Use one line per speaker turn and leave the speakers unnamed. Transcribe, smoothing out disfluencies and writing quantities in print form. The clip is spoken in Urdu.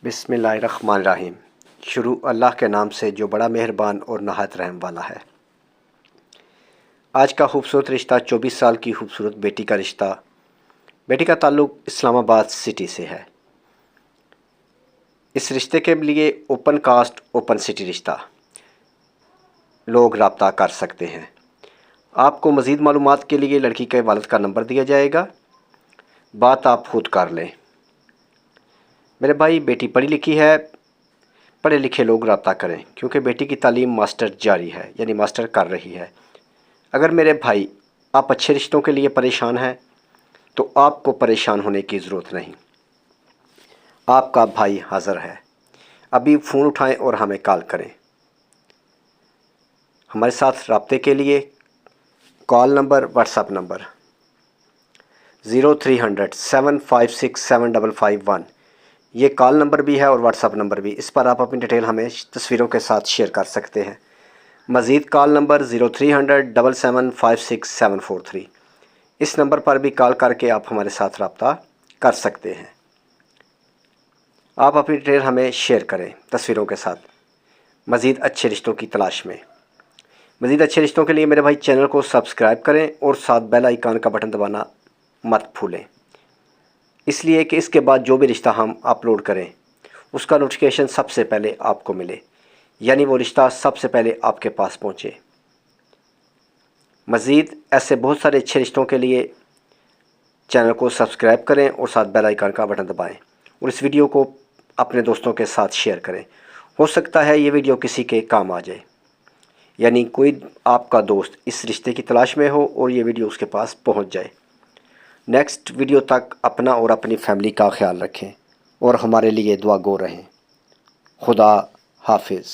بسم اللہ الرحمن الرحیم۔ شروع اللہ کے نام سے جو بڑا مہربان اور نہایت رحم والا ہے۔ آج کا خوبصورت رشتہ 24 سال کی خوبصورت بیٹی کا رشتہ۔ بیٹی کا تعلق اسلام آباد سٹی سے ہے۔ اس رشتے کے لیے اوپن کاسٹ اوپن سٹی رشتہ لوگ رابطہ کر سکتے ہیں۔ آپ کو مزید معلومات کے لیے لڑکی کے والد کا نمبر دیا جائے گا، بات آپ خود کر لیں۔ میرے بھائی، بیٹی پڑھی لکھی ہے، پڑھے لکھے لوگ رابطہ کریں کیونکہ بیٹی کی تعلیم ماسٹر جاری ہے، یعنی ماسٹر کر رہی ہے۔ اگر میرے بھائی آپ اچھے رشتوں کے لیے پریشان ہیں تو آپ کو پریشان ہونے کی ضرورت نہیں، آپ کا بھائی حاضر ہے۔ ابھی فون اٹھائیں اور ہمیں کال کریں۔ ہمارے ساتھ رابطے کے لیے call number, what's app number 0300 756 7551، یہ کال نمبر بھی ہے اور واٹس ایپ نمبر بھی۔ اس پر آپ اپنی ڈیٹیل ہمیں تصویروں کے ساتھ شیئر کر سکتے ہیں۔ مزید کال نمبر 0300 7756 743، اس نمبر پر بھی کال کر کے آپ ہمارے ساتھ رابطہ کر سکتے ہیں۔ آپ اپنی ڈیٹیل ہمیں شیئر کریں تصویروں کے ساتھ، مزید اچھے رشتوں کی تلاش میں۔ مزید اچھے رشتوں کے لیے میرے بھائی چینل کو سبسکرائب کریں اور ساتھ بیل آئیکن کا بٹن دبانا مت بھولیں، اس لیے کہ اس کے بعد جو بھی رشتہ ہم اپلوڈ کریں اس کا نوٹیفیکیشن سب سے پہلے آپ کو ملے، یعنی وہ رشتہ سب سے پہلے آپ کے پاس پہنچے۔ مزید ایسے بہت سارے اچھے رشتوں کے لیے چینل کو سبسکرائب کریں اور ساتھ بیل آئیکن کا بٹن دبائیں اور اس ویڈیو کو اپنے دوستوں کے ساتھ شیئر کریں۔ ہو سکتا ہے یہ ویڈیو کسی کے کام آ جائے، یعنی کوئی آپ کا دوست اس رشتے کی تلاش میں ہو اور یہ ویڈیو اس کے پاس پہنچ جائے۔ نیکسٹ ویڈیو تک اپنا اور اپنی فیملی کا خیال رکھیں اور ہمارے لیے دعا گو رہیں۔ خدا حافظ۔